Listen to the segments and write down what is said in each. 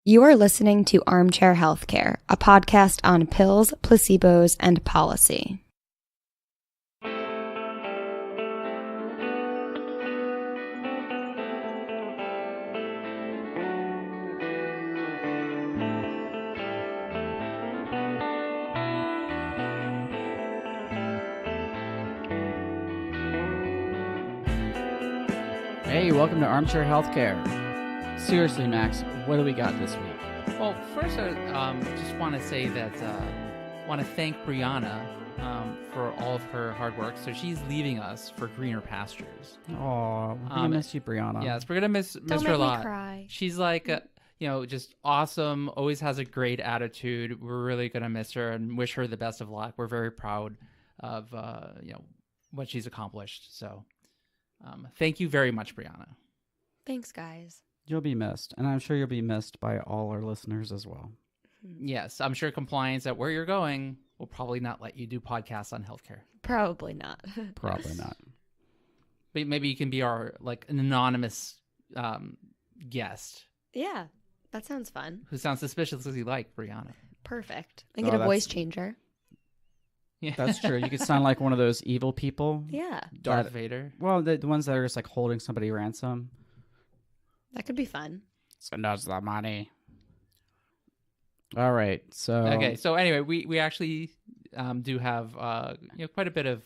You are listening to Armchair Healthcare, a podcast on pills, placebos, and policy. Hey, welcome to Armchair Healthcare. Seriously, Max, what do we got this week? Well, first, I just want to say that want to thank Brianna for all of her hard work. So she's leaving us for greener pastures. Oh, we're gonna miss you, Brianna. Yes, we're gonna miss her a lot. Cry. She's like, just awesome. Always has a great attitude. We're really gonna miss her and wish her the best of luck. We're very proud of what she's accomplished. So, thank you very much, Brianna. Thanks, guys. You'll be missed, and I'm sure you'll be missed by all our listeners as well. Yes, I'm sure compliance at where you're going will probably not let you do podcasts on healthcare. Probably not. Probably not. But maybe you can be our an anonymous guest. Yeah, that sounds fun. Who sounds suspiciously like Brianna. Perfect. And get a voice changer. Yeah, that's true. You could sound like one of those evil people. Yeah. Darth Vader. Well, the ones that are just like holding somebody ransom. That could be fun. Send us the money. All right. So anyway, we actually do have quite a bit of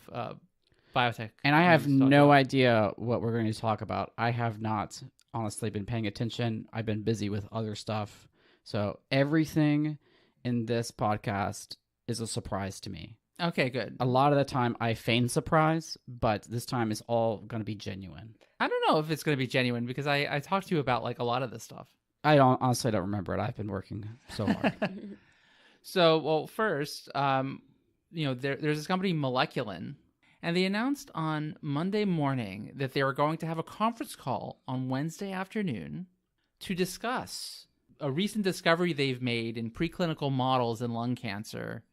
biotech, and I have no idea what we're going to talk about. I have not honestly been paying attention. I've been busy with other stuff, so everything in this podcast is a surprise to me. Okay, good. A lot of the time I feign surprise, but this time is all going to be genuine. I don't know if it's going to be genuine because I talked to you about like a lot of this stuff. I honestly don't remember it. I've been working so hard. So, well, first, there's this company Moleculin, and they announced on Monday morning that they were going to have a conference call on Wednesday afternoon to discuss a recent discovery they've made in preclinical models in lung cancer.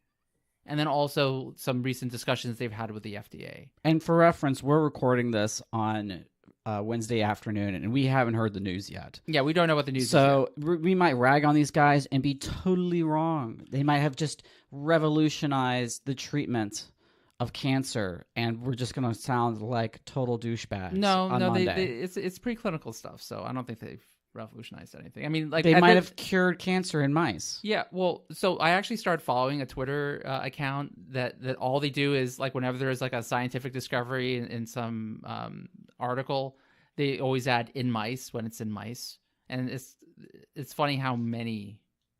And then also some recent discussions they've had with the FDA. And for reference, we're recording this on Wednesday afternoon, and we haven't heard the news yet. Yeah, we don't know what the news is So we might rag on these guys and be totally wrong. They might have just revolutionized the treatment of cancer, and we're just going to sound like total douchebags. No, Monday. it's preclinical stuff, so I don't think they've revolutionized anything. I mean, like they might have cured cancer in mice. Yeah, well, so I actually started following a Twitter account that all they do is like whenever there is like a scientific discovery in some article, they always add in mice when it's in mice, and it's funny how many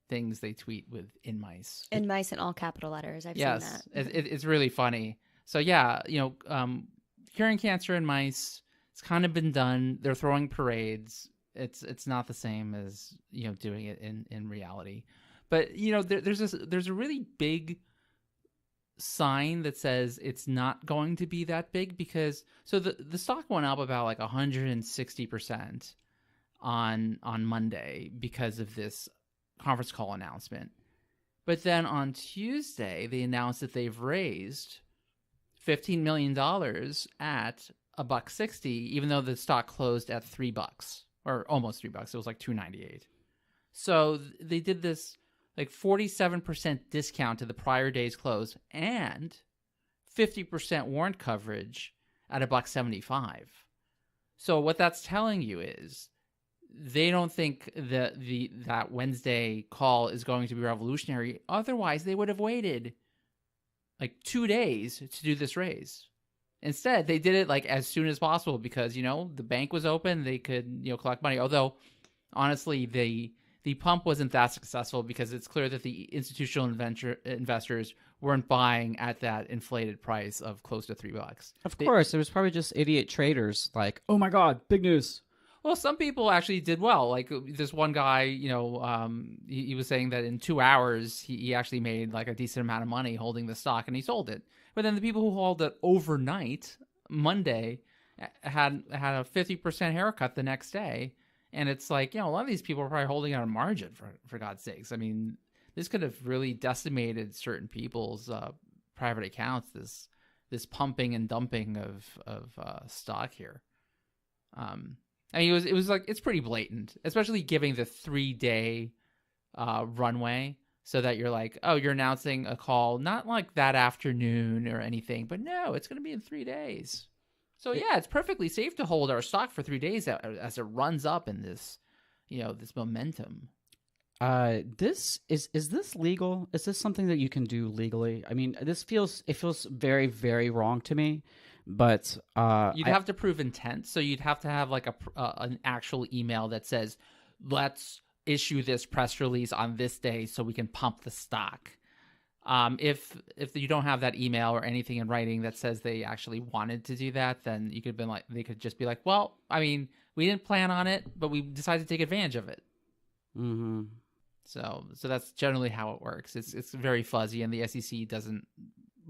things they tweet with in mice. In mice in all capital letters. I've seen that. Yes, it's really funny. So yeah, curing cancer in mice, it's kind of been done. They're throwing parades. It's not the same as doing it in reality, but there's a really big sign that says it's not going to be that big because the stock went up about like 160% on Monday because of this conference call announcement, but then on Tuesday they announced that they've raised $15 million at $1.60, even though the stock closed at $3. Or almost $3. It was like $2.98. So they did this like 47% discount to the prior day's close and 50% warrant coverage at $1.75. So what that's telling you is they don't think that that Wednesday call is going to be revolutionary. Otherwise, they would have waited like 2 days to do this raise. Instead, they did it like as soon as possible because, the bank was open. They could, collect money. Although, honestly, the pump wasn't that successful because it's clear that the institutional investors weren't buying at that inflated price of close to $3. Of course, it was probably just idiot traders like, oh my God, big news. Well, some people actually did well. Like this one guy, he was saying that in 2 hours, he actually made like a decent amount of money holding the stock and he sold it. But then the people who held it overnight, Monday, had a 50% haircut the next day. And it's like, a lot of these people are probably holding out a margin, for God's sakes. I mean, this could have really decimated certain people's private accounts, this pumping and dumping of stock here. I mean, it was like, it's pretty blatant, especially given the 3-day runway, so that you're like, oh, you're announcing a call not like that afternoon or anything, but no, it's going to be in 3 days. So yeah, it's perfectly safe to hold our stock for 3 days as it runs up in this, this momentum. Is this legal? Is this something that you can do legally? I mean, it feels very, very wrong to me. But you'd have to prove intent, so you'd have to have like an actual email that says, "Let's issue this press release on this day so we can pump the stock." If you don't have that email or anything in writing that says they actually wanted to do that, then they could just be like, "Well, I mean, we didn't plan on it, but we decided to take advantage of it." Mm-hmm. So that's generally how it works. It's very fuzzy, and the SEC doesn't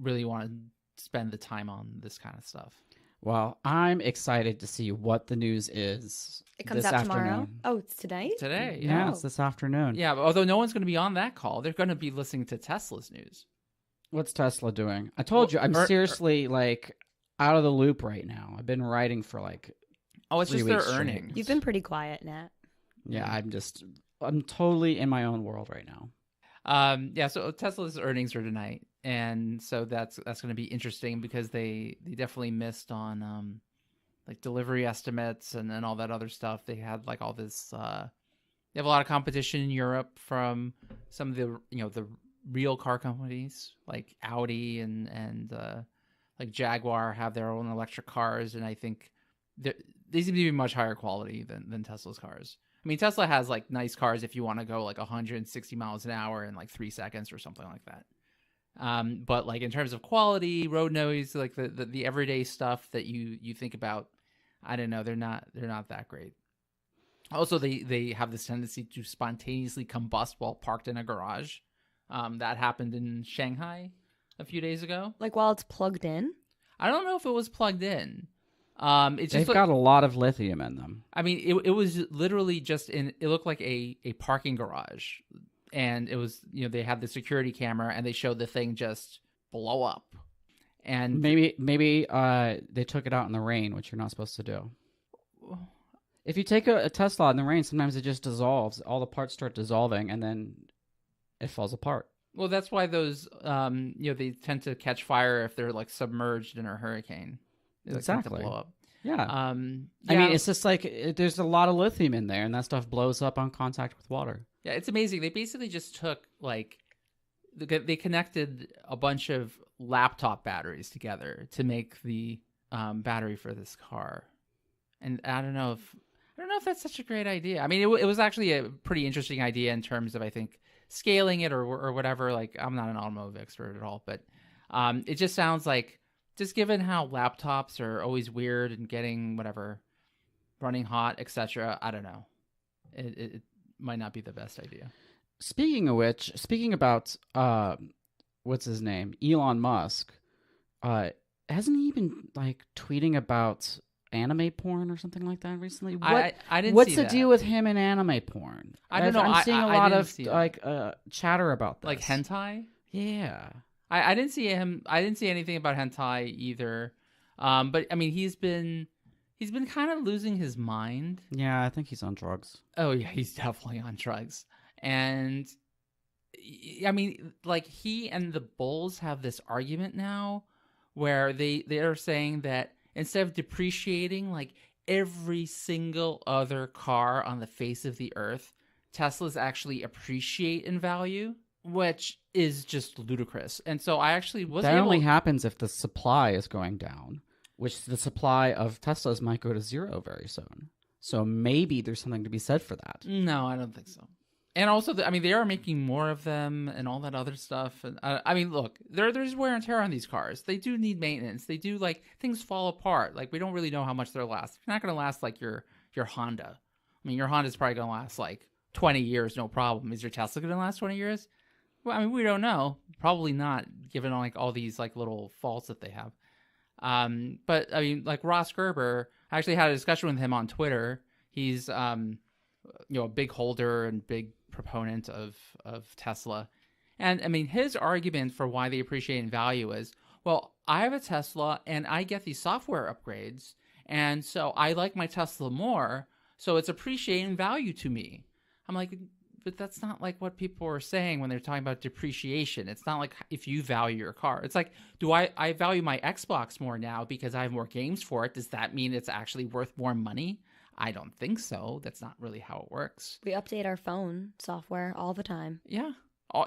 really want to spend the time on this kind of stuff. Well, I'm excited to see what the news is. It comes this out tomorrow. afternoon. Oh, it's today? Today, Yeah, it's this afternoon. Yeah, but although no one's going to be on that call, they're going to be listening to Tesla's news. What's Tesla doing? I told you, I'm seriously like out of the loop right now. I've been writing for like it's 3 just their weeks straight. earnings. You've been pretty quiet, Nat. Yeah, I'm totally in my own world right now. So Tesla's earnings are tonight, and so that's going to be interesting because they definitely missed on like delivery estimates and all that other stuff. They had like all this. They have a lot of competition in Europe from some of the the real car companies like Audi and like Jaguar have their own electric cars, and I think they seem to be much higher quality than Tesla's cars. I mean, Tesla has like nice cars if you want to go like 160 miles an hour in like 3 seconds or something like that. But like in terms of quality, road noise, like the everyday stuff that you think about, I don't know, they're not that great. Also, they have this tendency to spontaneously combust while parked in a garage. That happened in Shanghai a few days ago. Like while it's plugged in? I don't know if it was plugged in. They've got a lot of lithium in them. I mean, it was literally just it looked like a parking garage, and it was, they had the security camera and they showed the thing just blow up. And maybe they took it out in the rain, which you're not supposed to do. If you take a Tesla in the rain, sometimes it just dissolves. All the parts start dissolving, and then it falls apart. Well, that's why those, they tend to catch fire if they're like submerged in a hurricane. Exactly. Blow up. Yeah. I mean, it's just like there's a lot of lithium in there, and that stuff blows up on contact with water. Yeah, it's amazing. They basically just took like they connected a bunch of laptop batteries together to make the battery for this car, and I don't know if that's such a great idea. I mean, it was actually a pretty interesting idea in terms of, I think, scaling it or whatever. Like, I'm not an automotive expert at all, but it just sounds like, just given how laptops are always weird and getting running hot, etc. I don't know. It might not be the best idea. Speaking about what's his name, Elon Musk, hasn't he been like tweeting about anime porn or something like that recently? I didn't. What's see the that. deal with him and anime porn? I don't know. I'm seeing a lot of like chatter about this, like hentai. Yeah. I didn't see him. I didn't see anything about hentai either. But I mean, he's been kind of losing his mind. Yeah, I think he's on drugs. Oh yeah, he's definitely on drugs. And I mean, like, he and the Bulls have this argument now where they are saying that instead of depreciating like every single other car on the face of the earth, Teslas actually appreciate in value, which is just ludicrous. And so I actually was That only happens if the supply is going down, which the supply of Teslas might go to zero very soon. So maybe there's something to be said for that. No, I don't think so. And also, I mean, they are making more of them and all that other stuff. And I mean, look, there's wear and tear on these cars. They do need maintenance. They do, like, things fall apart. Like, we don't really know how much they'll last. They're not going to last like your Honda. I mean, your Honda's probably going to last like 20 years, no problem. Is your Tesla going to last 20 years? Well, I mean, we don't know. Probably not, given like all these like little faults that they have. But I mean, like Ross Gerber, I actually had a discussion with him on Twitter. He's a big holder and big proponent of Tesla. And I mean, his argument for why they appreciate in value is, well, I have a Tesla and I get these software upgrades, and so I like my Tesla more, so it's appreciating value to me. I'm like, But that's not like what people are saying when they're talking about depreciation. It's not like if you value your car. It's like, do I value my Xbox more now because I have more games for it? Does that mean it's actually worth more money? I don't think so. That's not really how it works. We update our phone software all the time. Yeah.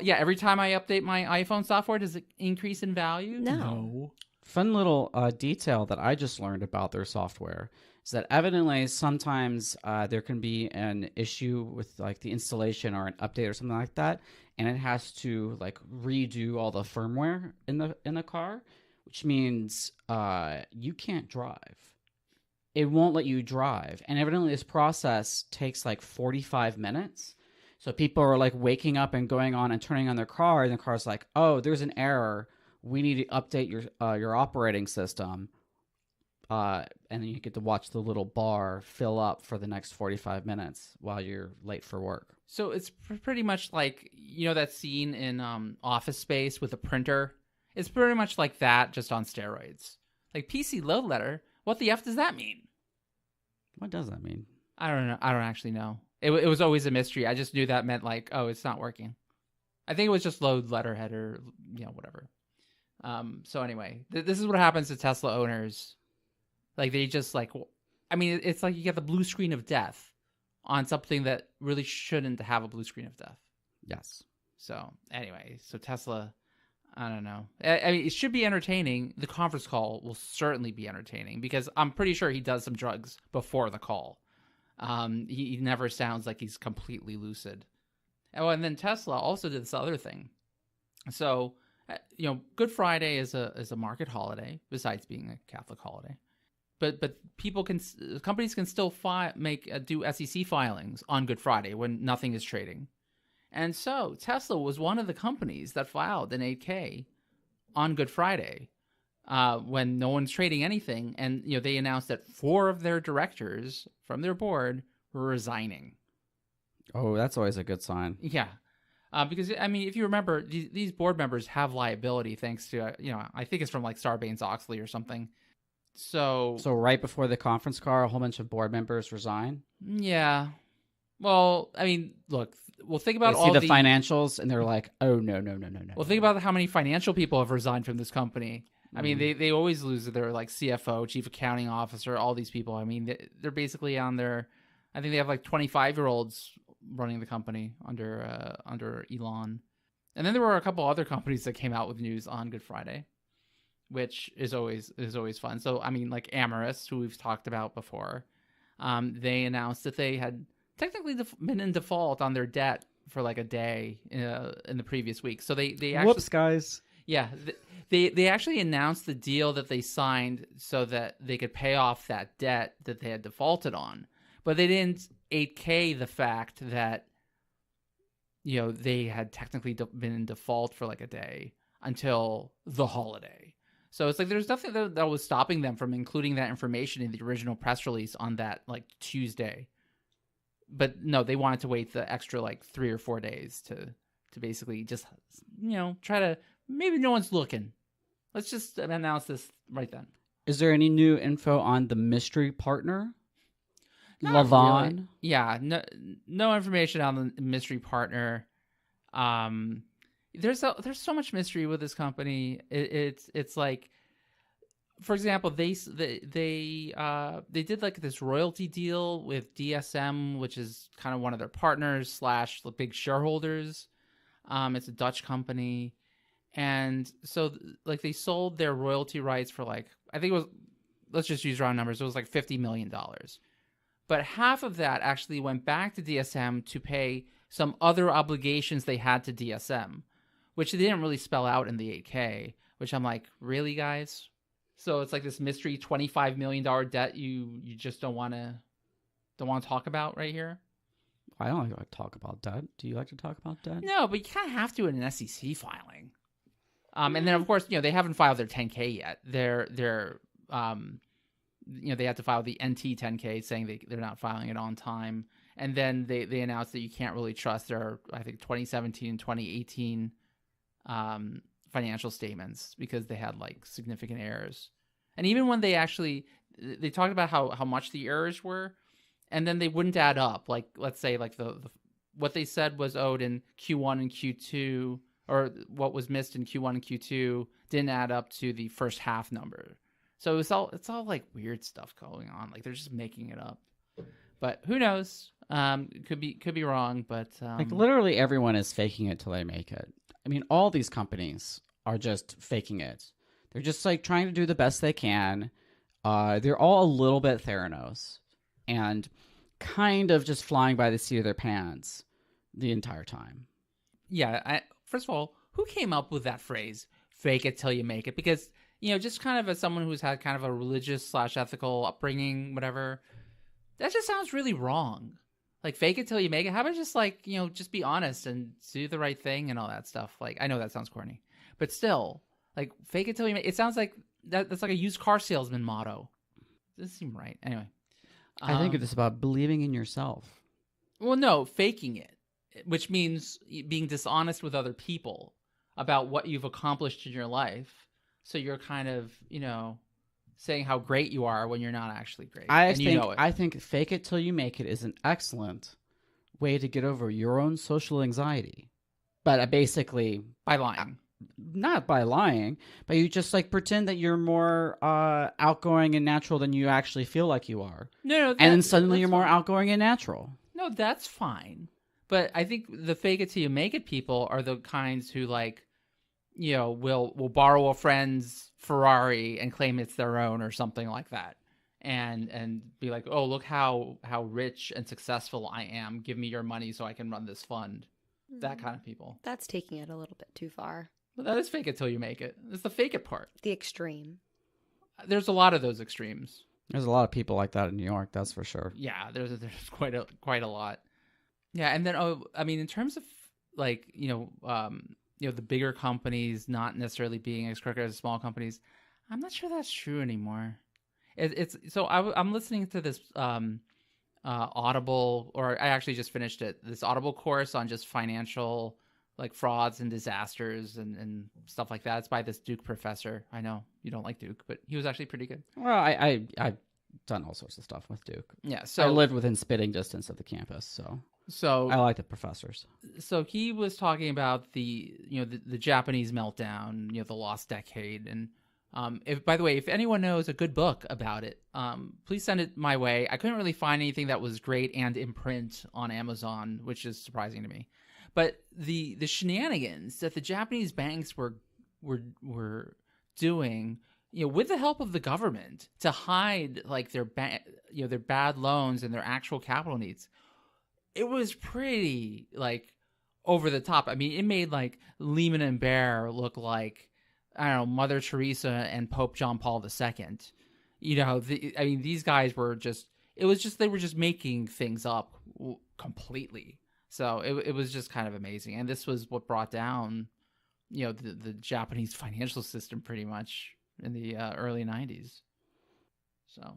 Yeah, every time I update my iPhone software, does it increase in value? No. Fun little detail that I just learned about their software is that evidently sometimes there can be an issue with like the installation or an update or something like that, and it has to like redo all the firmware in the car, which means you can't drive. It won't let you drive, and evidently this process takes like 45 minutes. So people are like waking up and going on and turning on their car, and the car's like, "Oh, there's an error. We need to update your operating system." And then you get to watch the little bar fill up for the next 45 minutes while you're late for work. So it's pretty much like, that scene in Office Space with a printer? It's pretty much like that, just on steroids. Like PC load letter, what the F does that mean? What does that mean? I don't know. I don't actually know. It was always a mystery. I just knew that meant like, oh, it's not working. I think it was just load letterhead or, whatever. So anyway, this is what happens to Tesla owners. Like they just like, it's like you get the blue screen of death on something that really shouldn't have a blue screen of death. Yes. So anyway, Tesla, I don't know. I mean, it should be entertaining. The conference call will certainly be entertaining because I'm pretty sure he does some drugs before the call. He never sounds like he's completely lucid. Oh, and then Tesla also did this other thing. So, Good Friday is a market holiday besides being a Catholic holiday. But companies can still do SEC filings on Good Friday when nothing is trading. And so Tesla was one of the companies that filed an 8K on Good Friday when no one's trading anything. And, they announced that 4 of their directors from their board were resigning. Oh, that's always a good sign. Yeah. Because, if you remember, these board members have liability thanks to, I think it's from like Sarbanes-Oxley or something. So right before the conference call, a whole bunch of board members resign? Yeah. Well, look, think about they see the financials and they're like, oh, no. Well, think about how many financial people have resigned from this company. They always lose their like CFO, chief accounting officer, all these people. They're basically on their, I think they have like 25-year-olds running the company under Elon. And then there were a couple other companies that came out with news on Good Friday, which is always fun. So, like AMRS, who we've talked about before, they announced that they had technically been in default on their debt for like a day in the previous week. So they actually, whoops, guys. Yeah, they actually announced the deal that they signed so that they could pay off that debt that they had defaulted on, but they didn't 8K the fact that they had technically been in default for like a day until the holiday. So it's like there's nothing that was stopping them from including that information in the original press release on that like Tuesday. But no, they wanted to wait the extra like 3 or 4 days to basically just, try to, maybe no one's looking. Let's just announce this right then. Is there any new info on the mystery partner? Not Lavon? really. Yeah, no information on the mystery partner. There's so much mystery with this company. It's like, for example, they did like this royalty deal with DSM, which is kind of one of their partners / the big shareholders. It's a Dutch company, and so like they sold their royalty rights for like, I think it was, let's just use round numbers, it was like $50 million. But half of that actually went back to DSM to pay some other obligations they had to DSM, which they didn't really spell out in the 8K, which I'm like, really, guys? So it's like this mystery $25 million debt you just don't want to talk about right here? I don't like to talk about debt. Do you like to talk about debt? No, but you kind of have to in an SEC filing. And then, of course, they haven't filed their 10K yet. They're they had to file the NT 10K saying they're not filing it on time. And then they announced that you can't really trust their, I think, 2017 and 2018 financial statements because they had like significant errors. And even when they talked about how much the errors were, and then they wouldn't add up. Like, let's say like the what they said was owed in Q1 and Q2, or what was missed in Q1 and Q2 didn't add up to the first half number. So it's all like weird stuff going on. Like they're just making it up. But who knows? Could be wrong, but like literally everyone is faking it till they make it. I mean, all these companies are just faking it. They're just like trying to do the best they can. They're all a little bit Theranos and kind of just flying by the seat of their pants the entire time. Yeah. First of all, who came up with that phrase, fake it till you make it? Because, just kind of as someone who's had kind of a religious / ethical upbringing, whatever, that just sounds really wrong. Like, fake it till you make it. How about just like, just be honest and do the right thing and all that stuff. Like, I know that sounds corny, but still, like, fake it till you make it. It sounds like that's like a used car salesman motto. Doesn't seem right. Anyway. I think it's about believing in yourself. Well, no, faking it, which means being dishonest with other people about what you've accomplished in your life. So you're kind of, saying how great you are when you're not actually great. I think fake it till you make it is an excellent way to get over your own social anxiety. But basically... by lying. Not by lying, but you just like pretend that you're more outgoing and natural than you actually feel like you are. No, and then suddenly you're more outgoing and natural. No, that's fine. But I think the fake it till you make it people are the kinds who like, will borrow a friend's Ferrari and claim it's their own or something like that. And be like, oh, look how rich and successful I am. Give me your money so I can run this fund. That kind of people. That's taking it a little bit too far. Well, that is fake it till you make it. It's the fake it part. The extreme. There's a lot of those extremes. There's a lot of people like that in New York, that's for sure. Yeah, there's quite a lot. Yeah, and then in terms of like the bigger companies not necessarily being as crooked as small companies, I'm not sure that's true anymore. I'm listening to this Audible, or I actually just finished it. This Audible course on just financial like frauds and disasters and stuff like that. It's by this Duke professor. I know you don't like Duke, but he was actually pretty good. Well, I've done all sorts of stuff with Duke. Yeah, so I lived within spitting distance of the campus, so I like the professors. So he was talking about the Japanese meltdown, the lost decade, and if anyone knows a good book about it, please send it my way. I couldn't really find anything that was great and in print on Amazon, which is surprising to me. But the shenanigans that the Japanese banks were doing, with the help of the government to hide like their bad loans and their actual capital needs, it was pretty like over the top. I mean, it made like Lehman and Bear look like, I don't know, Mother Teresa and Pope John Paul II. These guys were they were just making things up completely. So it was just kind of amazing. And this was what brought down, the Japanese financial system pretty much in the early 90s. So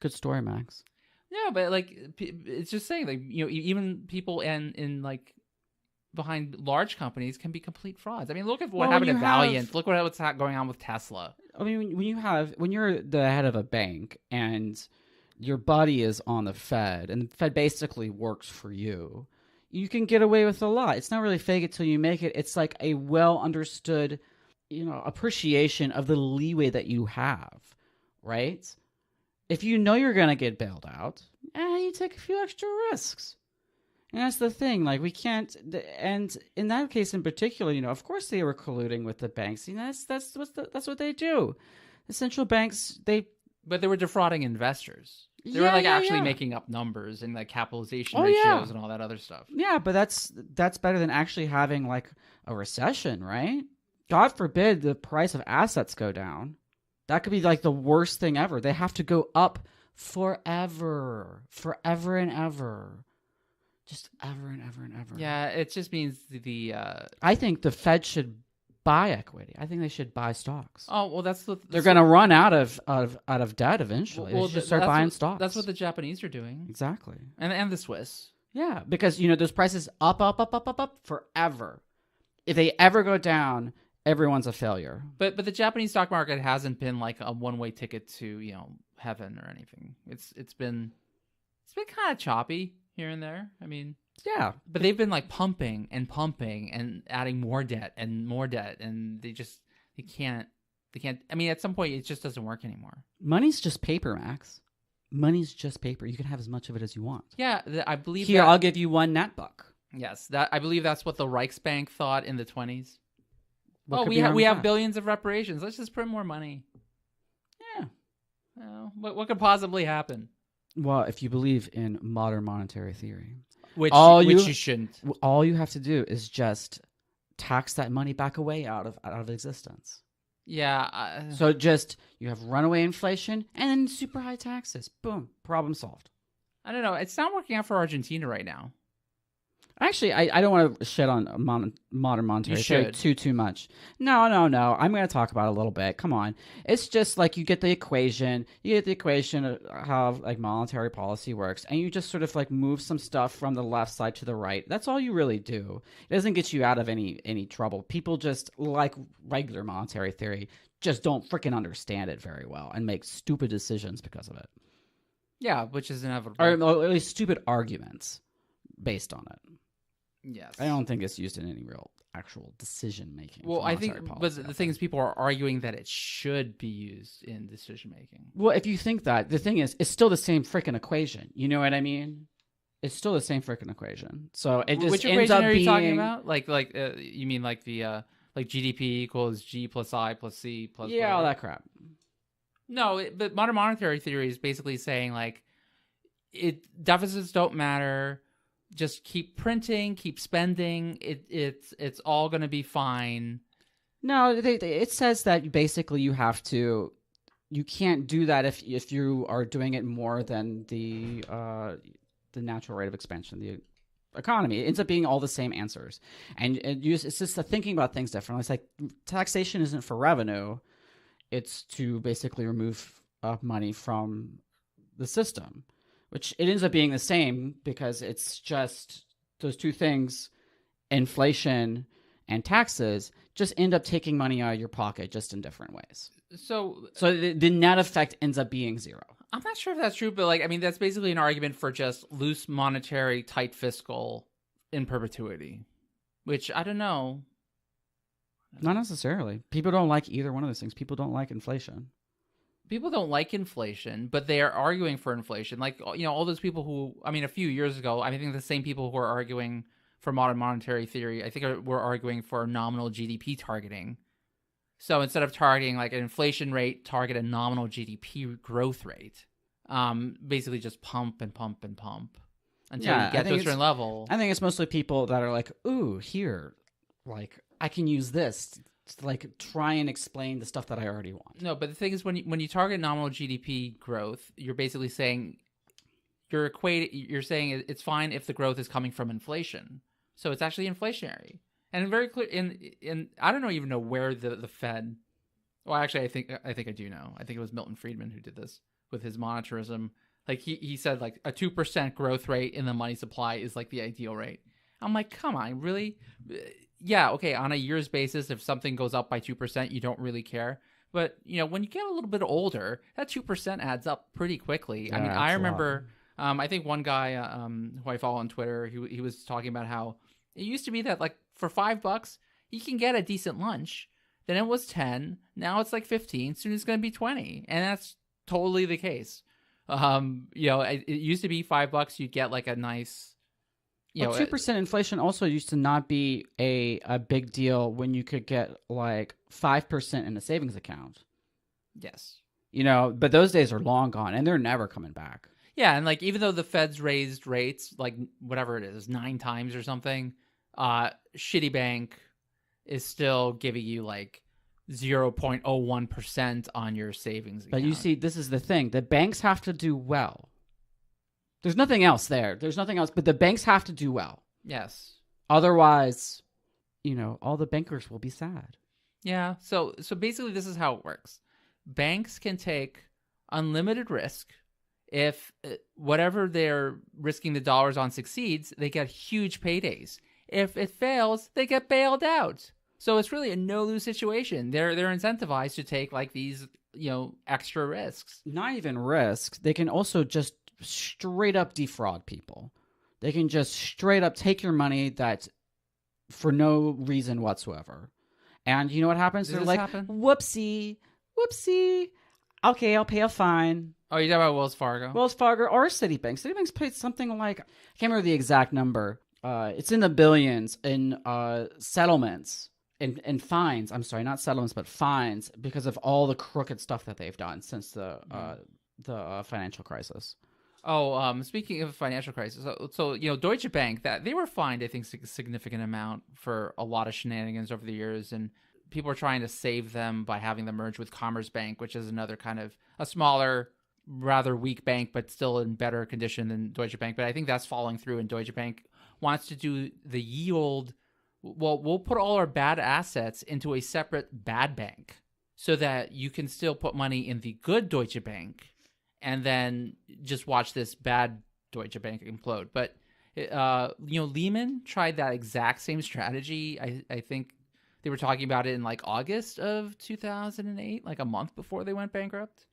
good story, Max. Yeah, but like it's just saying, like, even people in like behind large companies can be complete frauds. I mean, look at what happened to Valiant. Look what's going on with Tesla. I mean, when you're the head of a bank and your buddy is on the Fed and the Fed basically works for you, you can get away with a lot. It's not really fake it till you make it. It's like a well understood, appreciation of the leeway that you have, right? If you know you're going to get bailed out, you take a few extra risks. And that's the thing. Like, we can't, and in that case in particular, of course they were colluding with the banks. That's what they do. The central banks, but they were defrauding investors. They were actually making up numbers and like capitalization ratios and all that other stuff. Yeah, but that's better than actually having like a recession, right? God forbid the price of assets go down. That could be like the worst thing ever. They have to go up forever and ever. Just ever and ever and ever. Yeah, it just means I think the Fed should buy equity. I think they should buy stocks. Oh, well, they're going to run out of debt eventually. Well, they should start buying stocks. That's what the Japanese are doing. Exactly. And the Swiss. Yeah, because those prices up forever. If they ever go down, everyone's a failure. But the Japanese stock market hasn't been like a one-way ticket to, heaven or anything. It's been kind of choppy here and there. I mean, Yeah. But they've been like pumping and adding more debt, and they can't. I mean, at some point, it just doesn't work anymore. Money's just paper, Max. Money's just paper. You can have as much of it as you want. Yeah, I believe. Here, I'll give you one netbook. Yes, I believe that's what the Reichsbank thought in the 20s. What could we be wrong with have that? billions of reparations. Let's just print more money. Yeah. Well, what could possibly happen? Well, if you believe in modern monetary theory, Which you shouldn't. all you have to do is just tax that money back away out of existence. Yeah. So just you have runaway inflation and then super high taxes. Boom, problem solved. I don't know. It's not working out for Argentina right now. Actually, I don't want to shit on modern monetary theory too much. No. I'm going to talk about it a little bit. Come on. It's just like you get the equation. You get the equation of how like monetary policy works, and you just sort of like move some stuff from the left side to the right. That's all you really do. It doesn't get you out of any trouble. People just like regular monetary theory just don't freaking understand it very well and make stupid decisions because of it. Yeah, which is inevitable. Or at least stupid arguments based on it. Yes. I don't think it's used in any real actual decision making. Well, I think, but the thing is, people are arguing that it should be used in decision making. Well, if you think that, the thing is, it's still the same freaking equation. You know what I mean? It's still the same freaking equation. So it just Which ends equation up are you being talking about? You mean like the like GDP equals G plus I plus C plus yeah, all whatever? that crap. No, but modern monetary theory is basically saying like deficits don't matter. Just keep printing, keep spending. It's all going to be fine. No, it says that basically you can't do that if you are doing it more than the natural rate of expansion of the economy. It ends up being all the same answers, and it's just thinking about things differently. It's like taxation isn't for revenue; it's to basically remove money from the system. Which it ends up being the same because it's just those two things, inflation and taxes, just end up taking money out of your pocket just in different ways. So the net effect ends up being zero. I'm not sure if that's true, but like I mean, that's basically an argument for just loose monetary, tight fiscal in perpetuity, which I don't know. Not necessarily. People don't like either one of those things. People don't like inflation. People don't like inflation, but they are arguing for inflation. Like, you know, all those people who, I mean, a few years ago, I think the same people who are arguing for modern monetary theory, I think were arguing for nominal GDP targeting. So instead of targeting like an inflation rate, target a nominal GDP growth rate. Basically just pump and pump and pump until you get to a certain level. I think it's mostly people that are like, ooh, here, like I can use this to like try and explain the stuff that I already want. No, but the thing is, when you target nominal GDP growth, you're basically saying you're saying it's fine if the growth is coming from inflation. So it's actually inflationary, and very clear. In I don't even know where the Fed. Well, actually, I think I do know. I think it was Milton Friedman who did this with his monetarism. Like he said, like a 2% growth rate in the money supply is like the ideal rate. I'm like, come on, really? Yeah, okay, on a year's basis, if something goes up by 2%, you don't really care. But, you know, when you get a little bit older, that 2% adds up pretty quickly. Yeah, I mean, I remember, I think one guy who I follow on Twitter, he was talking about how it used to be that, like, for $5, you can get a decent lunch. Then it was 10. Now it's like 15. Soon it's going to be 20. And that's totally the case. You know, it used to be $5. You'd get, like, a nice... You know, 2% inflation also used to not be a big deal when you could get like 5% in a savings account. Yes. You know, but those days are long gone and they're never coming back. Yeah, and like even though the Fed's raised rates like whatever it is, 9 times or something, shitty bank is still giving you like 0.01% on your savings account. But you see, this is the thing. The banks have to do well. There's nothing else there. There's nothing else, but the banks have to do well. Yes. Otherwise, you know, all the bankers will be sad. Yeah. So basically this is how it works. Banks can take unlimited risk. If whatever they're risking the dollars on succeeds, they get huge paydays. If it fails, they get bailed out. So it's really a no-lose situation. They're incentivized to take like these, you know, extra risks. Not even risks. They can also just straight up defraud people. They can just straight up take your money that for no reason whatsoever. And you know what happens? Does They're this like, happen? whoopsie. Okay, I'll pay a fine. Oh, you're talking about Wells Fargo? Wells Fargo or Citibank. Citibank's paid something like, I can't remember the exact number. It's in the billions in settlements and fines. I'm sorry, not settlements, but fines because of all the crooked stuff that they've done since the financial crisis. Oh, speaking of financial crisis, so Deutsche Bank, that they were fined, I think, a significant amount for a lot of shenanigans over the years, and people are trying to save them by having them merge with Commerzbank, which is another kind of a smaller, rather weak bank, but still in better condition than Deutsche Bank. But I think that's falling through, and Deutsche Bank wants to do the yield. Well, we'll put all our bad assets into a separate bad bank so that you can still put money in the good Deutsche Bank and then just watch this bad Deutsche Bank implode. But, Lehman tried that exact same strategy. I think they were talking about it in like August of 2008, like a month before they went bankrupt.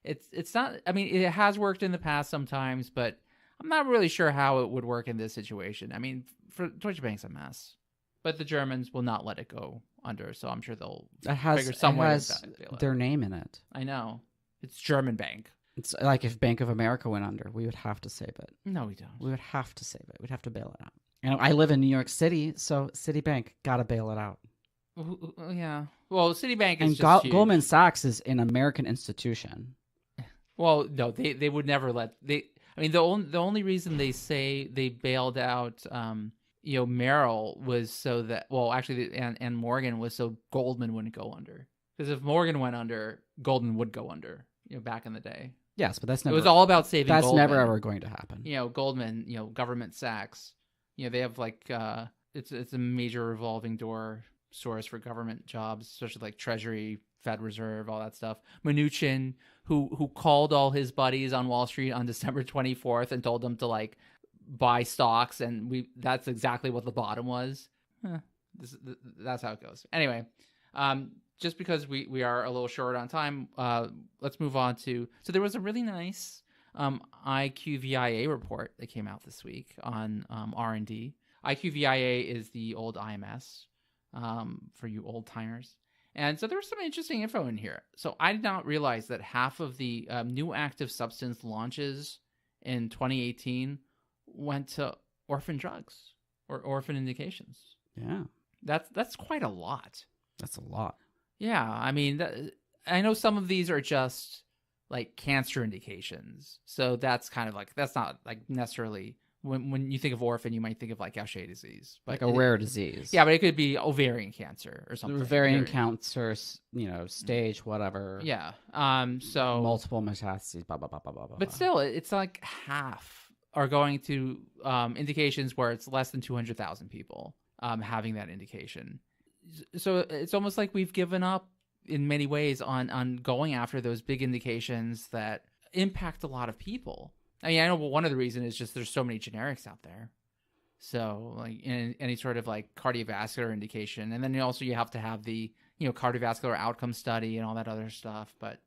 It's not, I mean, it has worked in the past sometimes, but I'm not really sure how it would work in this situation. I mean, for Deutsche Bank's a mess, but the Germans will not let it go under, so I'm sure they'll figure some way to bail it. Their name in it. I know. It's German Bank. It's like if Bank of America went under, we would have to save it. No, we don't. We would have to save it. We'd have to bail it out. And I live in New York City, so Citibank got to bail it out. Yeah. Well, Citibank is and just huge. Goldman Sachs is an American institution. Well, no, they would never let they. I mean, the only reason they say they bailed out, Merrill was so that and Morgan was so Goldman wouldn't go under. Because if Morgan went under, Goldman would go under. Back in the day. Yes, but that's never. It was all about saving. That's Goldman. never ever going to happen. Goldman. Government Sachs. They have like it's a major revolving door source for government jobs, especially like Treasury, Fed Reserve, all that stuff. Mnuchin, who called all his buddies on Wall Street on December 24th and told them to like buy stocks, and that's exactly what the bottom was. That's how it goes. Anyway, just because we are a little short on time, let's move on to. So there was a really nice IQVIA report that came out this week on R&D. IQVIA is the old IMS for you old timers. And so there was some interesting info in here. So I did not realize that half of the new active substance launches in 2018 went to orphan drugs or orphan indications. Yeah. That's quite a lot. That's a lot. Yeah, I mean, I know some of these are just like cancer indications. So that's kind of like, that's not like necessarily, when you think of orphan, you might think of like Gaucher disease. But like a rare disease. Yeah, but it could be ovarian cancer or something. Ovarian cancer, stage, whatever. Yeah. So multiple metastases, blah, blah, blah, blah, blah, blah. But still, it's like half are going to indications where it's less than 200,000 people having that indication. So it's almost like we've given up in many ways on going after those big indications that impact a lot of people. I mean, I know one of the reasons is just there's so many generics out there. So like in any sort of like cardiovascular indication. And then also you have to have the, cardiovascular outcome study and all that other stuff. But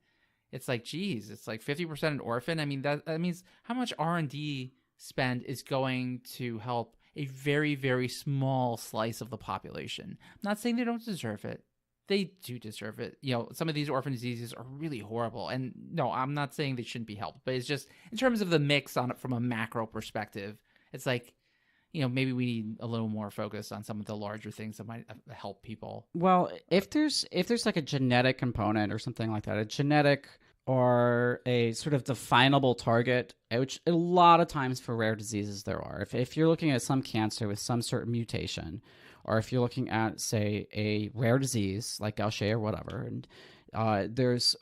it's like, geez, it's like 50% an orphan. I mean, that means how much R&D spend is going to help a very, very small slice of the population. I'm not saying they don't deserve it. They do deserve it. Some of these orphan diseases are really horrible. And no, I'm not saying they shouldn't be helped. But it's just in terms of the mix on it from a macro perspective, it's like, maybe we need a little more focus on some of the larger things that might help people. Well, if there's like a genetic component or something like that, a genetic or a sort of definable target, which a lot of times for rare diseases there are. If you're looking at some cancer with some certain mutation, or if you're looking at, say, a rare disease like Gaucher or whatever, and there's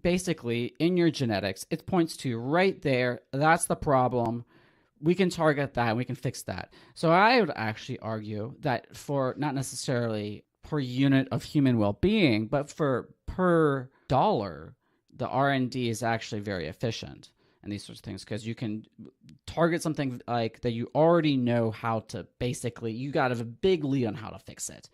basically in your genetics, it points to right there, that's the problem. We can target that and we can fix that. So I would actually argue that for not necessarily per unit of human well-being, but for per dollar, the R&D is actually very efficient and these sorts of things, because you can target something like that you already know how to basically, you got a big lead on how to fix it.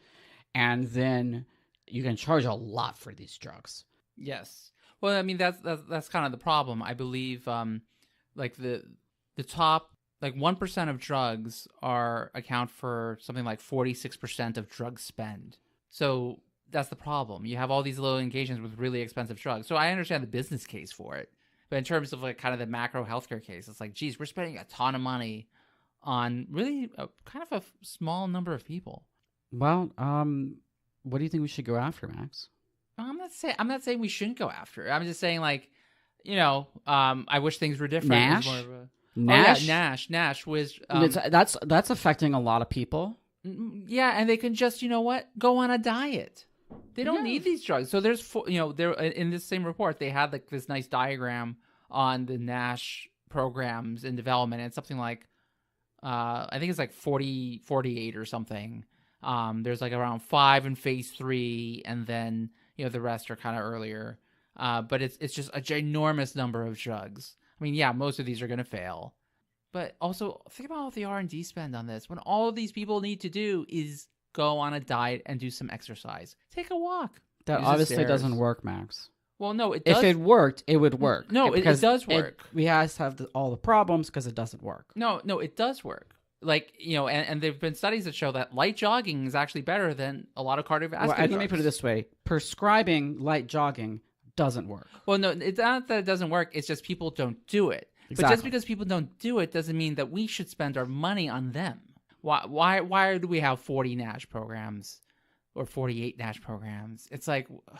And then you can charge a lot for these drugs. Yes. Well, I mean, that's kind of the problem. I believe like the top like 1% of drugs account for something like 46% of drug spend. So that's the problem. You have all these little engagements with really expensive drugs. So I understand the business case for it. But in terms of like kind of the macro healthcare case, it's like, geez, we're spending a ton of money on really kind of a small number of people. Well, what do you think we should go after, Max? I'm not saying we shouldn't go after it. I'm just saying, like, I wish things were different. NASH? More of a, NASH? Oh, yeah, NASH was that's affecting a lot of people. yeah, and they can just, go on a diet. They don't need these drugs. So there's, there in this same report, they had like this nice diagram on the NASH programs in development. And it's something like, I think it's like 48 or something. There's like around 5 in phase 3, and then, the rest are kind of earlier. But it's just a ginormous number of drugs. I mean, yeah, most of these are going to fail. But also, think about all the R&D spend on this, when all of these people need to do is go on a diet and do some exercise. Take a walk. That Use the obviously stairs. doesn't work, Max. Well, no, it does. If it worked, it would work. No, it does work. We have to have all the problems because it doesn't work. No, it does work. Like, and there have been studies that show that light jogging is actually better than a lot of cardiovascular drugs. Let me put it this way. Prescribing light jogging doesn't work. Well, no, it's not that it doesn't work. It's just people don't do it. Exactly. But just because people don't do it doesn't mean that we should spend our money on them. Why do we have 40 NASH programs or 48 NASH programs? It's like, ugh,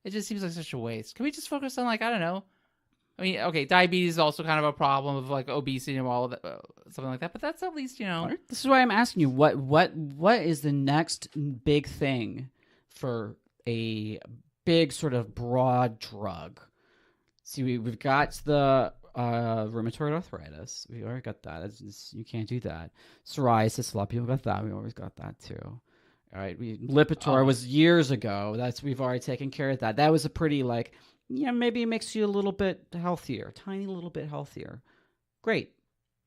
it just seems like such a waste. Can we just focus on, like, I don't know. I mean, okay, diabetes is also kind of a problem of like obesity and all of that, something like that. But that's at least, This is why I'm asking you, what is the next big thing for a big sort of broad drug? See, we've got the rheumatoid arthritis. We already got that. You can't do that. Psoriasis, a lot of people got that. We always got that too. All right, Lipitor was years ago. We've already taken care of that. That was a pretty like, maybe it makes you a little bit healthier, tiny little bit healthier. Great.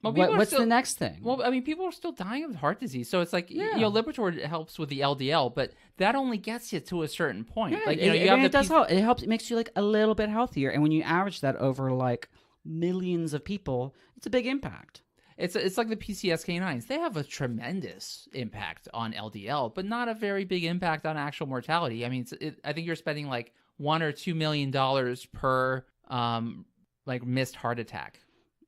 Well, what's the next thing? Well, I mean, people are still dying of heart disease. So it's like, Lipitor helps with the LDL, but that only gets you to a certain point. Yeah, like, it does help. It helps. It makes you like a little bit healthier. And when you average that over like millions of people, it's a big impact. It's like the PCSK9s. They have a tremendous impact on LDL, but not a very big impact on actual mortality. I mean, I think you're spending like $1 or $2 million per like missed heart attack.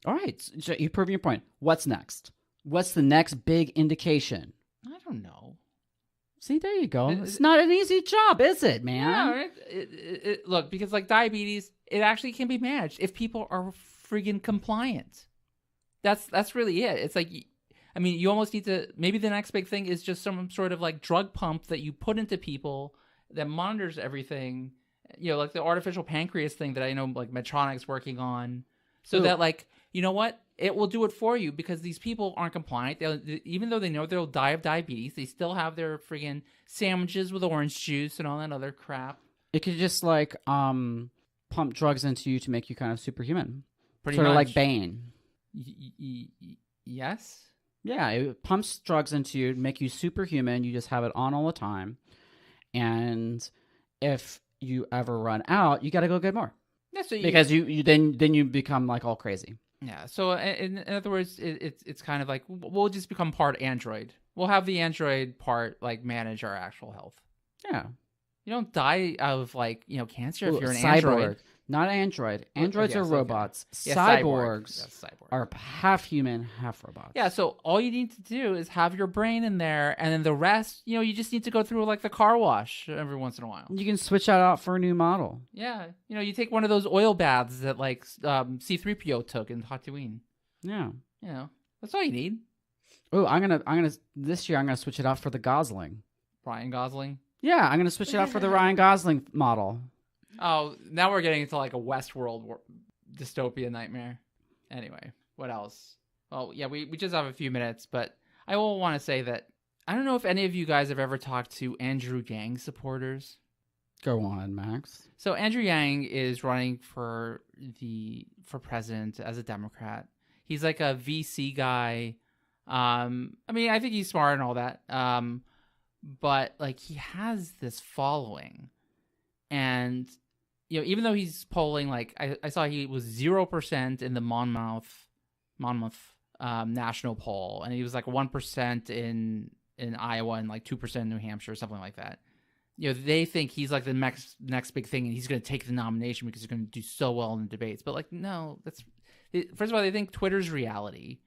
All right, so you've proven your point. What's next? What's the next big indication? I don't know. See, there you go. It's not an easy job, is it, man? Yeah, look, because like diabetes, it actually can be managed if people are friggin' compliant. That's really it. It's like, I mean, you almost need to, maybe the next big thing is just some sort of like drug pump that you put into people that monitors everything. Like the artificial pancreas thing that I know like Medtronic's working on. So that like, you know what? It will do it for you because these people aren't compliant. Even though they know they'll die of diabetes, they still have their friggin' sandwiches with orange juice and all that other crap. It could just like pump drugs into you to make you kind of superhuman. Pretty sort much. of like Bane. Yes? Yeah, it pumps drugs into you to make you superhuman. You just have it on all the time. And if you ever run out, you got to go get more. Yeah, so because then you become like all crazy. Yeah. So in other words, it's kind of like we'll just become part Android. We'll have the Android part like manage our actual health. Yeah. You don't die of like cancer if you're an cyborg. Android. Not Android. Androids are robots. Yeah, Cyborgs cyborg. are half human, half robots. Yeah, so all you need to do is have your brain in there, and then the rest, you just need to go through like the car wash every once in a while. You can switch that out for a new model. Yeah, you take one of those oil baths that like C-3PO took in Tatooine. Yeah. That's all you need. Oh, this year I'm gonna switch it out for the Gosling. Ryan Gosling? Yeah, I'm gonna switch it out for the Ryan Gosling model. Oh, now we're getting into like a Westworld dystopia nightmare. Anyway, what else? Well, yeah, we just have a few minutes, but I will want to say that I don't know if any of you guys have ever talked to Andrew Yang supporters. Go on, Max. So Andrew Yang is running for president as a Democrat. He's like a VC guy. I mean, I think he's smart and all that. But like he has this following, and even though he's polling like I saw he was 0% in the Monmouth national poll, and he was like 1% in Iowa and like 2% in New Hampshire or something like that. They think he's like the next big thing, and he's going to take the nomination because he's going to do so well in the debates. But like, no, first of all, they think Twitter's reality.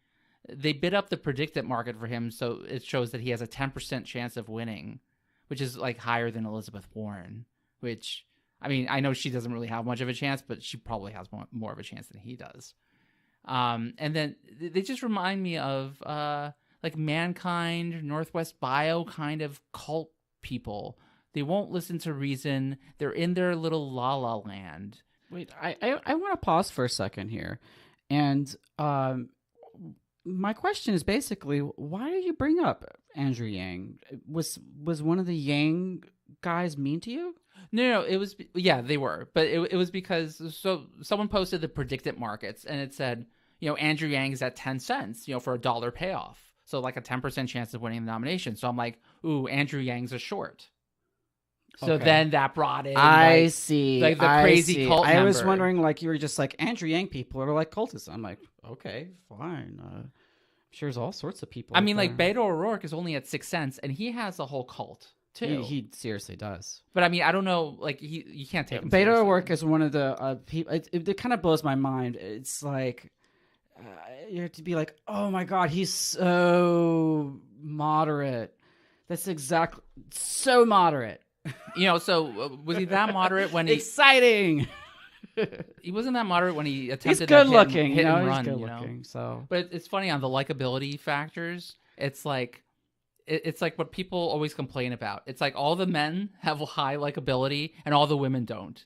They bid up the predicted market for him, so it shows that he has a 10% chance of winning, which is like higher than Elizabeth Warren, which, I mean, I know she doesn't really have much of a chance, but she probably has more of a chance than he does. And then they just remind me of like Mankind, Northwest Bio kind of cult people. They won't listen to reason. They're in their little la-la land. Wait, I want to pause for a second here. And my question is basically, why did you bring up Andrew Yang? Was one of the Yang guys mean to you? No, it was, yeah, they were. But it was because, so someone posted the predicted markets, and it said, Andrew Yang is at 10 cents, for a $1 payoff. So like a 10% chance of winning the nomination. So I'm like, ooh, Andrew Yang's a short. So Okay. Then that brought in, I see. like the crazy cult I was member. wondering, like, you were just like, Andrew Yang people are like cultists. I'm like, okay, fine. I'm sure there's all sorts of people. I mean, out like, there. Beto O'Rourke is only at 6 cents, and he has a whole cult, too. He seriously does. But I mean, I don't know, like, you can't take him Beto seriously. O'Rourke is one of the people. It kind of blows my mind. It's like you have to be like, oh my god, he's so moderate. That's exactly so moderate. So was he that moderate when he? Exciting. He wasn't that moderate when he He's attempted good to looking. hit and He's run. good looking. So, But it's funny on the likability factors. It's like what people always complain about. It's like all the men have high likability and all the women don't.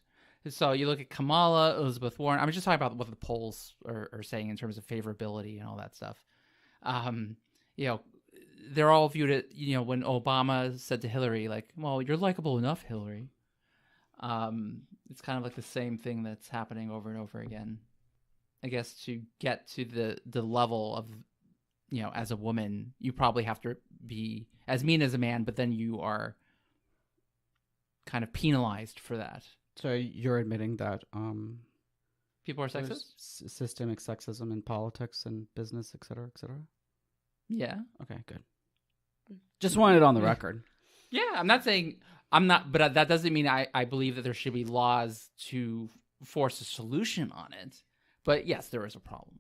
So you look at Kamala, Elizabeth Warren. I'm just talking about what the polls are saying in terms of favorability and all that stuff. They're all viewed at, when Obama said to Hillary, like, well, you're likable enough, Hillary. It's kind of like the same thing that's happening over and over again. I guess to get to the level of, as a woman, you probably have to be as mean as a man, but then you are kind of penalized for that. so you're admitting that People are there's sexist? systemic sexism in politics and business, et cetera, et cetera. Yeah. Okay, good. Just wanted it on the record. Yeah, I'm not saying I'm not, but that doesn't mean I believe that there should be laws to force a solution on it. But yes, there is a problem.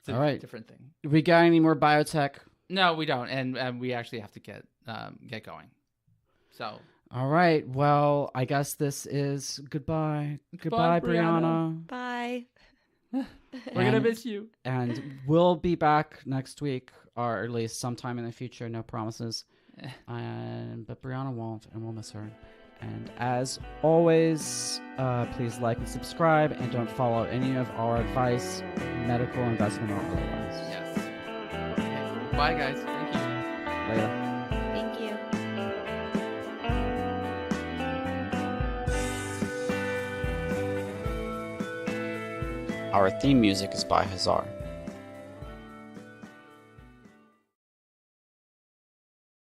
It's a All right. different thing. We got any more biotech? No, we don't, and we actually have to get going. So All right. Well, I guess this is goodbye. Goodbye, Brianna. Bye. we're gonna And- miss you. And we'll be back next week, or at least sometime in the future. No promises. But Brianna won't, and we'll miss her. And as always, please like and subscribe, and don't follow any of our advice, medical, investment, or otherwise. Yes. Okay. Bye, guys. Thank you. Later. Thank you. Our theme music is by Hazar.